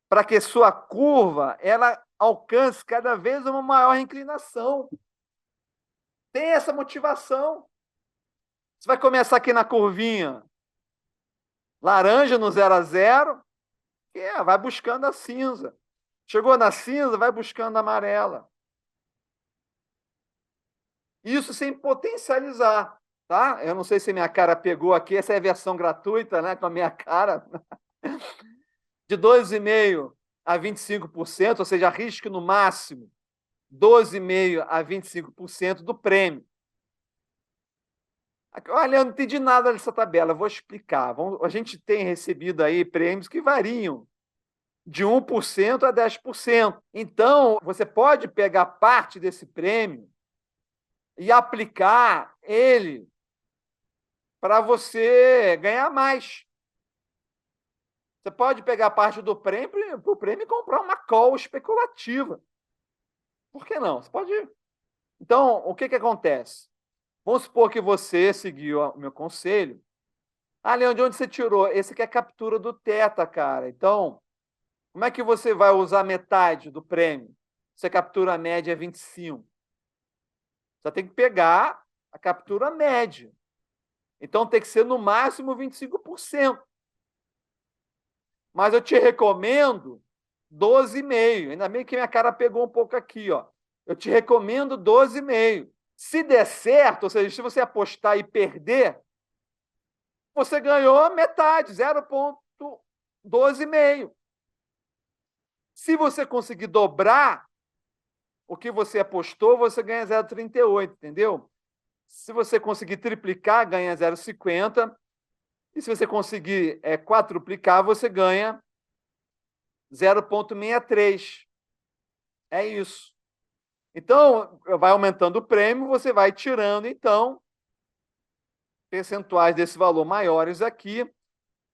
para que sua curva ela alcance cada vez uma maior inclinação. Tem essa motivação. Você vai começar aqui na curvinha laranja no 0 a 0, vai buscando a cinza. Chegou na cinza, vai buscando a amarela. Isso sem potencializar, tá? Eu não sei se minha cara pegou aqui, essa é a versão gratuita, né, com a minha cara. De 2,5% a 25%, ou seja, arrisque no máximo 12,5% a 25% do prêmio. Olha, eu não entendi nada dessa tabela, vou explicar. A gente tem recebido aí prêmios que variam de 1% a 10%. Então, você pode pegar parte desse prêmio e aplicar ele para você ganhar mais. Você pode pegar parte do prêmio e comprar uma call especulativa. Por que não? Você pode. Então, o que acontece? Vamos supor que você seguiu o meu conselho. Ah, Leandro, de onde você tirou? Esse aqui é a captura do Teta, cara. Então, como é que você vai usar metade do prêmio? Você captura a média 25. Você tem que pegar a captura média. Então, tem que ser no máximo 25%. Mas eu te recomendo 12,5%. Ainda bem que minha cara pegou um pouco aqui, ó. Eu te recomendo 12,5%. Se der certo, ou seja, se você apostar e perder, você ganhou metade, 0,12,5%. Se você conseguir dobrar o que você apostou, você ganha 0,38, entendeu? Se você conseguir triplicar, ganha 0,50. E se você conseguir quadruplicar, você ganha 0,63. É isso. Então, vai aumentando o prêmio, você vai tirando, então, percentuais desse valor maiores aqui.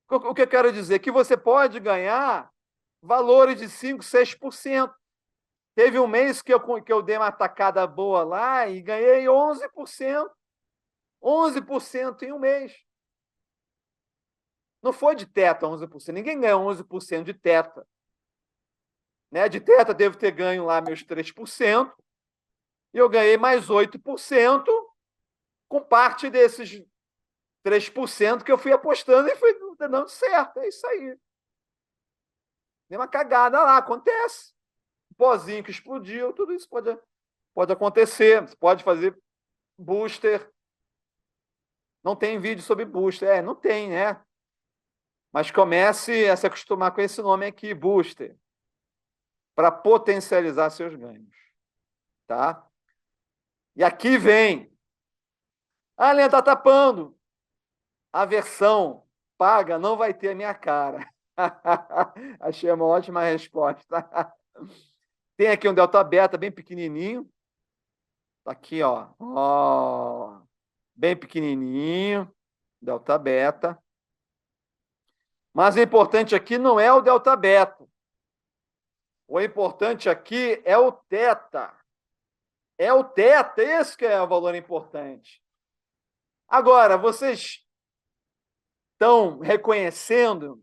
O que eu quero dizer? Que você pode ganhar valores de 5%, 6%. Teve um mês que eu dei uma tacada boa lá e ganhei 11%. 11% em um mês. Não foi de teta 11%. Ninguém ganhou 11% de teta. Né? De teta, devo ter ganho lá meus 3%. E eu ganhei mais 8% com parte desses 3% que eu fui apostando e foi dando certo. É isso aí. Deu uma cagada lá, acontece. Um pozinho que explodiu, tudo isso pode acontecer. Você pode fazer booster. Não tem vídeo sobre booster. Não tem, né? Mas comece a se acostumar com esse nome aqui, booster, para potencializar seus ganhos. Tá? E aqui vem. Ah, Leandro, tá tapando. A versão paga não vai ter a minha cara. Achei uma ótima resposta. Tem aqui um delta beta bem pequenininho. Tá aqui, ó. Bem pequenininho. Delta beta. Mas o importante aqui não é o delta beta. O importante aqui é o teta. É o teta, esse que é o valor importante. Agora, vocês estão reconhecendo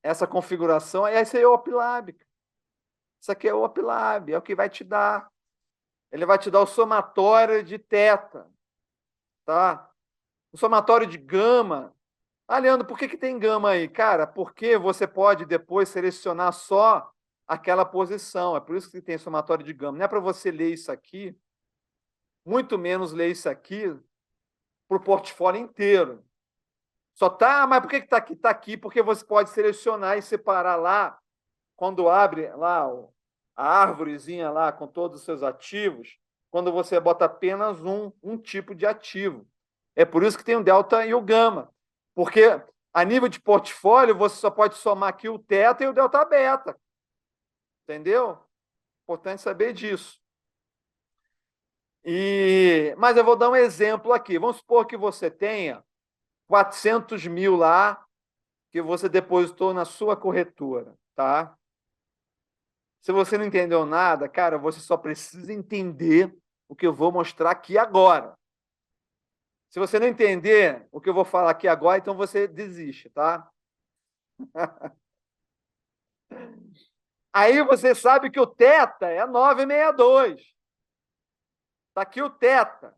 essa configuração? Esse aí é o OpLab. Isso aqui é o OpLab, é o que vai te dar. Ele vai te dar o somatório de teta. Tá? O somatório de gama. Ah, Leandro, por que tem gama aí? Cara, porque você pode depois selecionar só aquela posição. É por isso que tem somatório de gama. Não é para você ler isso aqui, muito menos ler isso aqui para o portfólio inteiro. Só tá, mas por que está aqui? Está aqui porque você pode selecionar e separar lá, quando abre lá a árvorezinha lá com todos os seus ativos, quando você bota apenas um tipo de ativo. É por isso que tem o delta e o gama. Porque a nível de portfólio, você só pode somar aqui o teta e o delta beta. Entendeu? Importante saber disso. Mas eu vou dar um exemplo aqui. Vamos supor que você tenha 400 mil lá que você depositou na sua corretora, tá? Se você não entendeu nada, cara, você só precisa entender o que eu vou mostrar aqui agora. Se você não entender o que eu vou falar aqui agora, então você desiste, tá? Aí você sabe que o teta é 962. Está aqui o teta.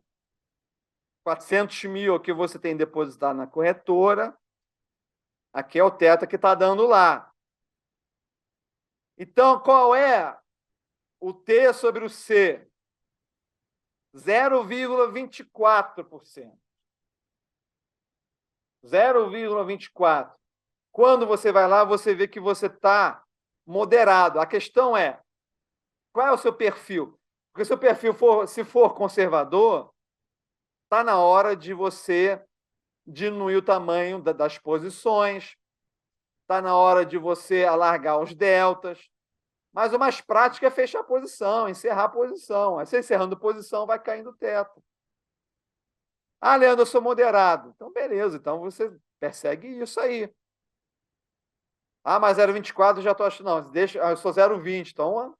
400 mil que você tem depositado na corretora. Aqui é o teta que está dando lá. Então, qual é o T sobre o C? 0,24%. 0,24%. Quando você vai lá, você vê que você está moderado. A questão é, qual é o seu perfil? Porque se o perfil se for conservador, está na hora de você diminuir o tamanho das posições, está na hora de você alargar os deltas. Mas o mais prático é fechar a posição, encerrar a posição. Aí você encerrando a posição, vai caindo o teto. Ah, Leandro, eu sou moderado. Então, beleza. Então, você persegue isso aí. Ah, mas 0,24 eu já estou achando. Não, deixa, eu sou 0,20. Então,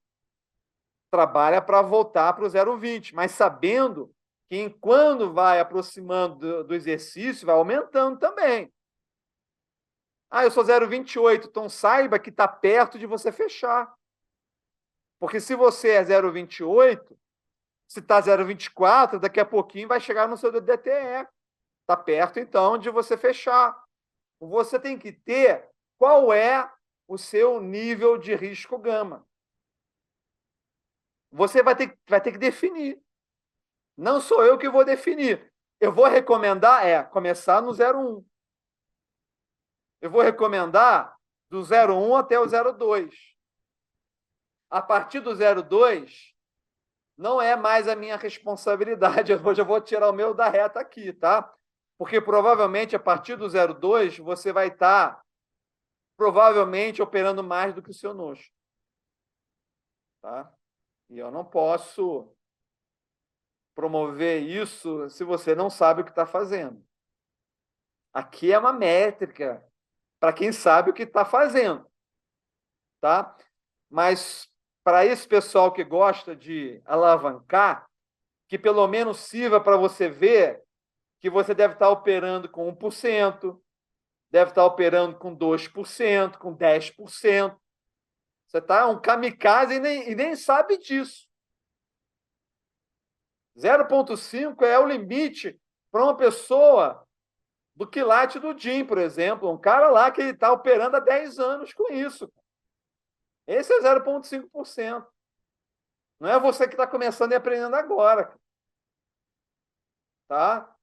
trabalha para voltar para o 0,20. Mas sabendo que quando vai aproximando do exercício, vai aumentando também. Ah, eu sou 0,28. Então, saiba que está perto de você fechar. Porque se você é 0,28, se está 0,24, daqui a pouquinho vai chegar no seu DTE. Está perto, então, de você fechar. Você tem que ter qual é o seu nível de risco gama. Você vai ter que definir. Não sou eu que vou definir. Eu vou recomendar começar no 0,1. Eu vou recomendar do 0,1 até o 0,2. A partir do 0,2, não é mais a minha responsabilidade. Hoje eu vou tirar o meu da reta aqui, tá? Porque provavelmente a partir do 0,2 você vai estar provavelmente operando mais do que o seu nojo. Tá? E eu não posso promover isso se você não sabe o que está fazendo. Aqui é uma métrica para quem sabe o que está fazendo. Tá? Mas para esse pessoal que gosta de alavancar, que pelo menos sirva para você ver que você deve estar operando com 1%, deve estar operando com 2%, com 10%. Você está um kamikaze e nem sabe disso. 0,5 é o limite para uma pessoa do quilate do Jim, por exemplo. Um cara lá que está operando há 10 anos com isso. Esse é 0,5%. Não é você que está começando e aprendendo agora. Tá?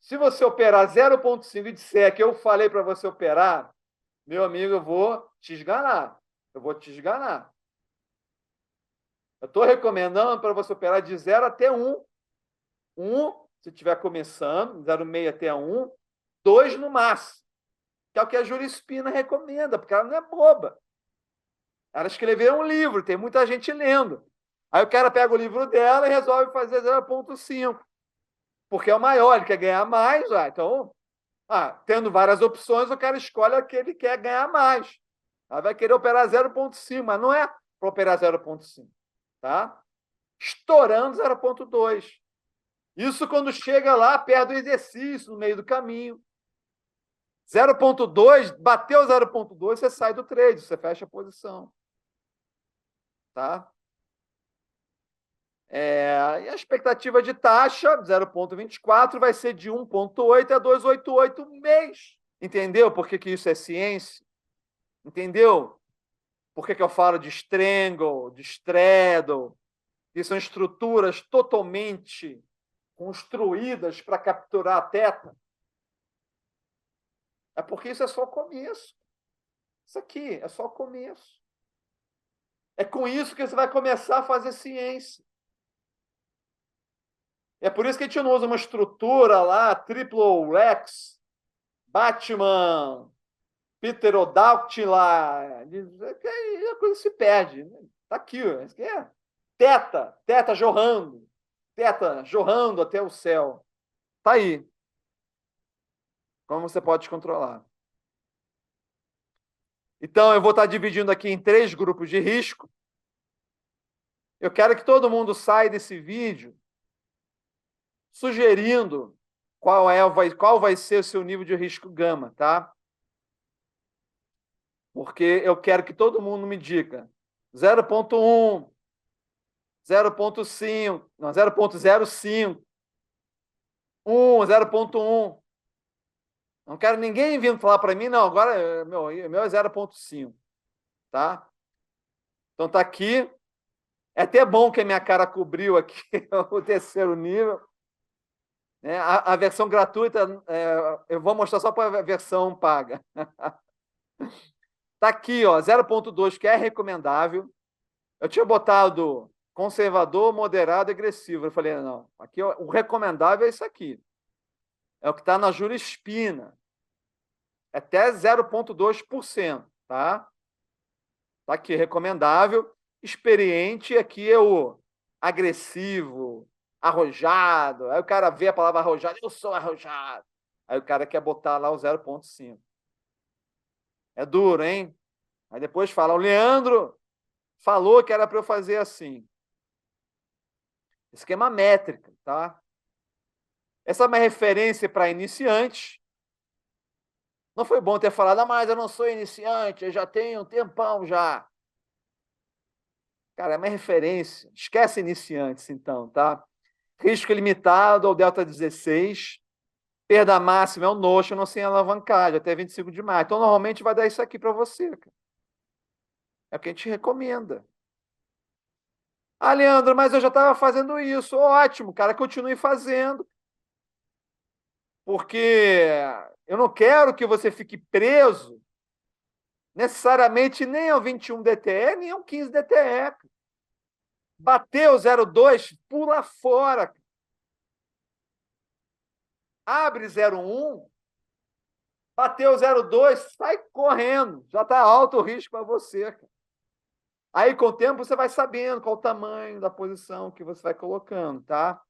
Se você operar 0,5 e disser que eu falei para você operar, meu amigo, eu vou te esganar. Eu vou te esganar. Eu estou recomendando para você operar de 0 até 1. 1, se estiver começando, 0,6 até 1. 2 no máximo. Que é o que a Júlia Espina recomenda, porque ela não é boba. Ela escreveu um livro, tem muita gente lendo. Aí o cara pega o livro dela e resolve fazer 0,5. Porque é o maior, ele quer ganhar mais. Então, tendo várias opções, o cara escolhe a que ele quer ganhar mais. Ela vai querer operar 0,5, mas não é para operar 0,5. Tá? Estourando 0,2. Isso quando chega lá, perto do exercício, no meio do caminho. 0,2, bateu 0,2, você sai do trade, você fecha a posição. Tá? E a expectativa de taxa, 0,24, vai ser de 1,8 a 2,88 mês. Entendeu por que isso é ciência? Entendeu? Por que eu falo de strangle, de straddle, que são estruturas totalmente construídas para capturar a teta? É porque isso é só o começo. Isso aqui é só o começo. É com isso que você vai começar a fazer ciência. É por isso que a gente não usa uma estrutura lá, Triple Rex, Batman, Pterodactyla. A coisa se perde. Está aqui, ó. Isso aqui é teta jorrando até o céu. Está aí. Como você pode controlar? Então, eu vou estar dividindo aqui em 3 grupos de risco. Eu quero que todo mundo saia desse vídeo sugerindo qual vai ser o seu nível de risco gama, tá? Porque eu quero que todo mundo me diga 0,1, 0,5, não, 0,05, 1, 0,1. Não quero ninguém vindo falar para mim, não, agora meu é 0,5, tá? Então tá aqui. É até bom que a minha cara cobriu aqui o terceiro nível. A versão gratuita, eu vou mostrar só para a versão paga. Está aqui, 0,2, que é recomendável. Eu tinha botado conservador, moderado e agressivo. Eu falei, não, aqui o recomendável é isso aqui. É o que está na Júlia Espina. Até 0,2%, tá? Está aqui, recomendável. Experiente, aqui é o agressivo, arrojado. Aí o cara vê a palavra arrojado, eu sou arrojado. Aí o cara quer botar lá o 0,5. É duro, hein? Aí depois fala, o Leandro falou que era para eu fazer assim. Esquema métrica, tá? Essa é uma referência para iniciantes. Não foi bom ter falado, mas eu não sou iniciante, eu já tenho um tempão já. Cara, é uma referência. Esquece iniciantes, então, tá? Risco limitado ao delta 16. Perda máxima é o notional sem alavancagem, até 25 de maio. Então, normalmente, vai dar isso aqui para você. Cara. É o que a gente recomenda. Ah, Leandro, mas eu já estava fazendo isso. Ótimo, cara, continue fazendo. Porque eu não quero que você fique preso necessariamente nem ao 21 DTE, nem ao 15 DTE. Bateu 0,2, pula fora. Abre 0,1, bateu 0,2, sai correndo. Já está alto o risco para você. Aí, com o tempo, você vai sabendo qual o tamanho da posição que você vai colocando, tá?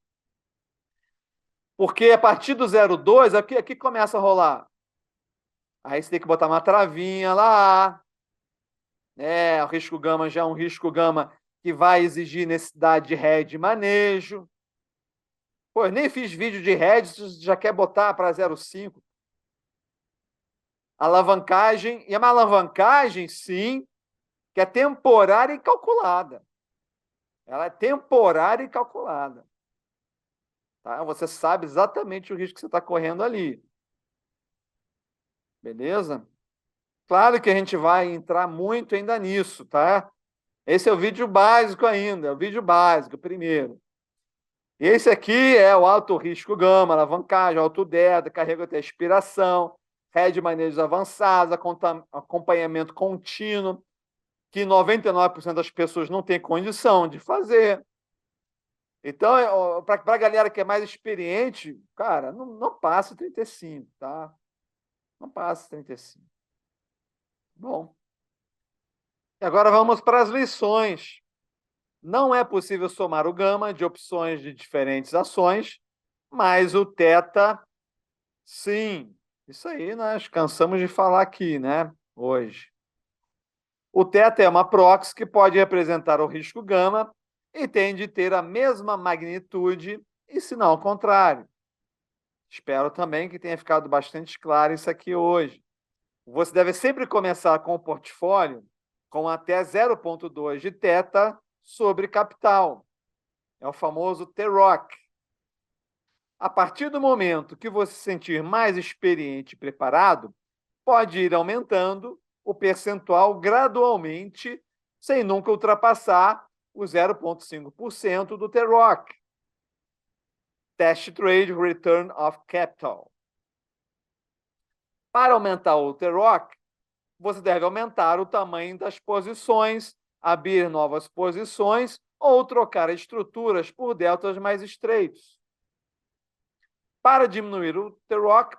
Porque a partir do 0,2, aqui começa a rolar. Aí você tem que botar uma travinha lá. O risco gama já é um risco gama que vai exigir necessidade de rede de manejo. Pô, eu nem fiz vídeo de rede, você já quer botar para 0,5. Alavancagem, e é uma alavancagem, sim, que é temporária e calculada. Ela é temporária e calculada. Tá? Você sabe exatamente o risco que você está correndo ali. Beleza? Claro que a gente vai entrar muito ainda nisso, tá? Esse é o vídeo básico ainda, é o vídeo básico, primeiro. Esse aqui é o alto risco gama, alavancagem, alto delta, carrega até expiração, rede de manejos avançados, acompanhamento contínuo, que 99% das pessoas não tem condição de fazer. Então, para a galera que é mais experiente, cara, não passa 35, tá? Não passa 35. Bom. E agora vamos para as lições. Não é possível somar o gama de opções de diferentes ações, mas o θ, sim. Isso aí nós cansamos de falar aqui, né? Hoje. O θ é uma proxy que pode representar o risco gama e tem de ter a mesma magnitude e se não ao contrário. Espero também que tenha ficado bastante claro isso aqui hoje. Você deve sempre começar com o portfólio com até 0,2 de θ sobre capital. É o famoso T-Rock. A partir do momento que você se sentir mais experiente e preparado, pode ir aumentando o percentual gradualmente, sem nunca ultrapassar o 0,5% do T-Rock. Test Trade Return of Capital. Para aumentar o T-Rock, você deve aumentar o tamanho das posições, abrir novas posições ou trocar estruturas por deltas mais estreitos. Para diminuir o T-Rock,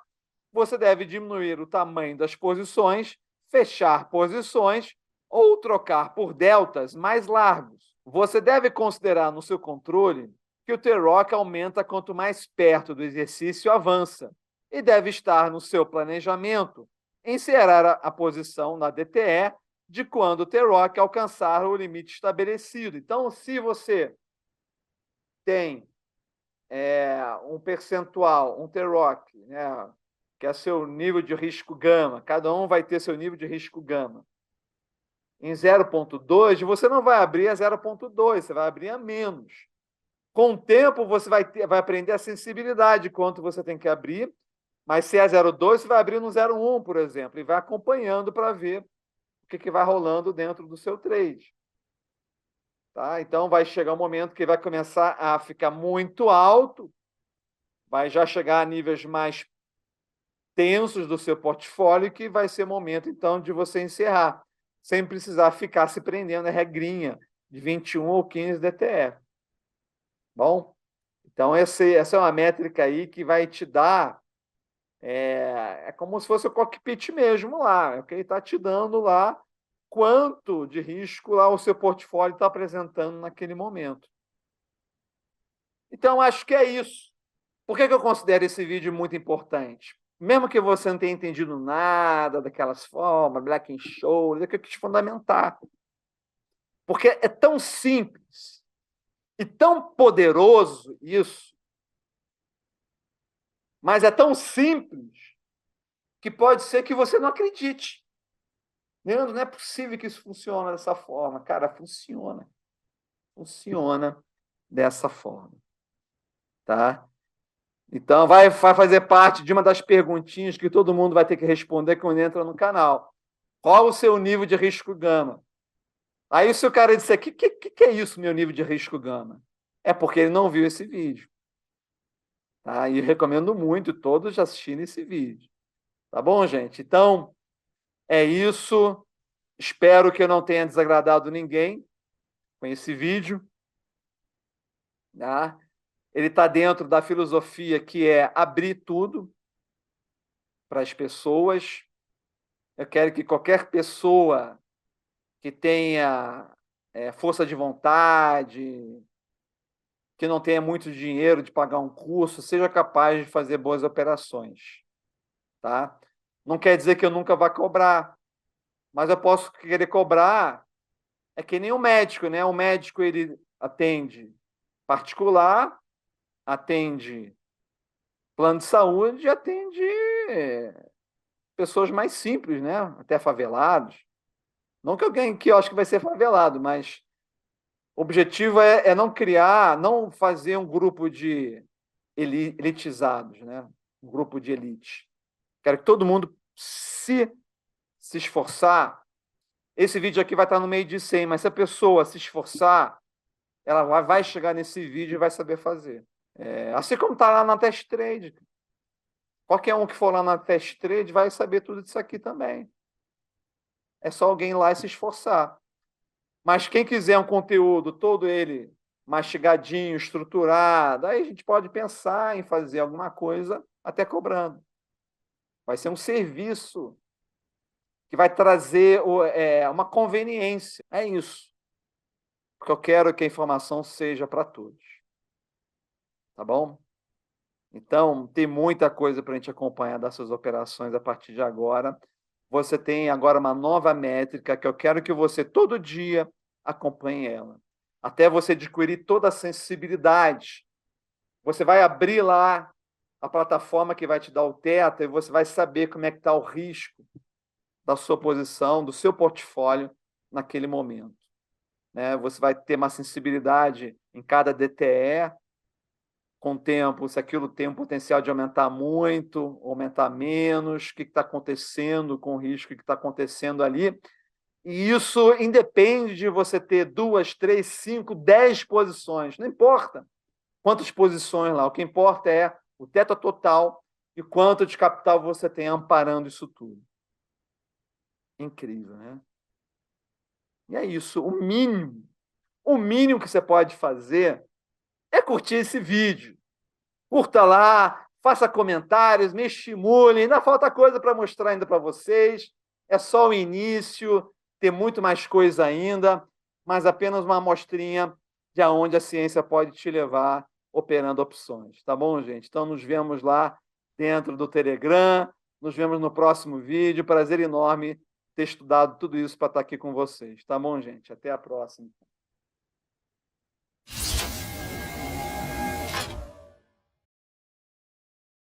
você deve diminuir o tamanho das posições, fechar posições ou trocar por deltas mais largos. Você deve considerar no seu controle que o T-Rock aumenta quanto mais perto do exercício avança e deve estar no seu planejamento encerrar a posição na DTE de quando o T-Rock alcançar o limite estabelecido. Então, se você tem um percentual, um T-Rock, né, que é seu nível de risco gama, cada um vai ter seu nível de risco gama, em 0,2, você não vai abrir a 0,2, você vai abrir a menos. Com o tempo, você vai aprender a sensibilidade de quanto você tem que abrir, mas se é 0,2, você vai abrir no 0,1, por exemplo, e vai acompanhando para ver o que vai rolando dentro do seu trade. Tá? Então, vai chegar um momento que vai começar a ficar muito alto, vai já chegar a níveis mais tensos do seu portfólio, que vai ser o momento, então, de você encerrar, sem precisar ficar se prendendo a regrinha de 21 ou 15 DTE. Bom? Então, essa é uma métrica aí que vai te dar... É como se fosse o cockpit mesmo lá, é o que ele está te dando lá, quanto de risco lá o seu portfólio está apresentando naquele momento. Então, acho que é isso. Por que eu considero esse vídeo muito importante? Mesmo que você não tenha entendido nada daquelas formas, Black and Scholes, é que eu quis fundamentar. Porque é tão simples e tão poderoso isso, mas é tão simples que pode ser que você não acredite. Leandro, não é possível que isso funcione dessa forma. Cara, funciona. Funciona dessa forma. Tá? Então, vai fazer parte de uma das perguntinhas que todo mundo vai ter que responder quando entra no canal. Qual o seu nível de risco gama? Aí, se o cara disser, o que é isso, meu nível de risco gama? É porque ele não viu esse vídeo. Tá? E eu recomendo muito todos assistirem esse vídeo. Tá bom, gente? Então, é isso. Espero que eu não tenha desagradado ninguém com esse vídeo. Tá? Ele está dentro da filosofia que é abrir tudo para as pessoas. Eu quero que qualquer pessoa que tenha força de vontade, que não tenha muito dinheiro de pagar um curso, seja capaz de fazer boas operações. Tá? Não quer dizer que eu nunca vá cobrar, mas eu posso querer cobrar. É que nem um médico, né? O médico ele atende particular, atende plano de saúde, atende pessoas mais simples, né? Até favelados. Não que alguém que eu acho que vai ser favelado, mas o objetivo é não criar, não fazer um grupo de elitizados, né? Um grupo de elite. Quero que todo mundo se esforçar. Esse vídeo aqui vai estar no meio de 100, mas se a pessoa se esforçar, ela vai chegar nesse vídeo e vai saber fazer. Assim como está lá na Test Trade. Qualquer um que for lá na Test Trade vai saber tudo disso aqui também. É só alguém ir lá e se esforçar. Mas quem quiser um conteúdo todo ele mastigadinho, estruturado, aí a gente pode pensar em fazer alguma coisa até cobrando. Vai ser um serviço que vai trazer uma conveniência. É isso. Porque eu quero que a informação seja para todos. Tá bom? Então, tem muita coisa para a gente acompanhar dessas operações a partir de agora. Você tem agora uma nova métrica que eu quero que você todo dia acompanhe ela, até você adquirir toda a sensibilidade. Você vai abrir lá a plataforma que vai te dar o teto e você vai saber como é que está o risco da sua posição, do seu portfólio naquele momento. Né? Você vai ter uma sensibilidade em cada DTE, com o tempo, se aquilo tem um potencial de aumentar muito, aumentar menos, o que está acontecendo com o risco que está acontecendo ali. E isso independe de você ter 2, 3, 5, 10 posições, não importa quantas posições lá, o que importa é o teto total e quanto de capital você tem amparando isso tudo. Incrível, né? E é isso, o mínimo que você pode fazer é curtir esse vídeo. Curta lá, faça comentários, me estimulem. Ainda falta coisa para mostrar ainda para vocês. É só o início, tem muito mais coisa ainda, mas apenas uma amostrinha de aonde a ciência pode te levar operando opções. Tá bom, gente? Então, nos vemos lá dentro do Telegram. Nos vemos no próximo vídeo. Prazer enorme ter estudado tudo isso para estar aqui com vocês. Tá bom, gente? Até a próxima.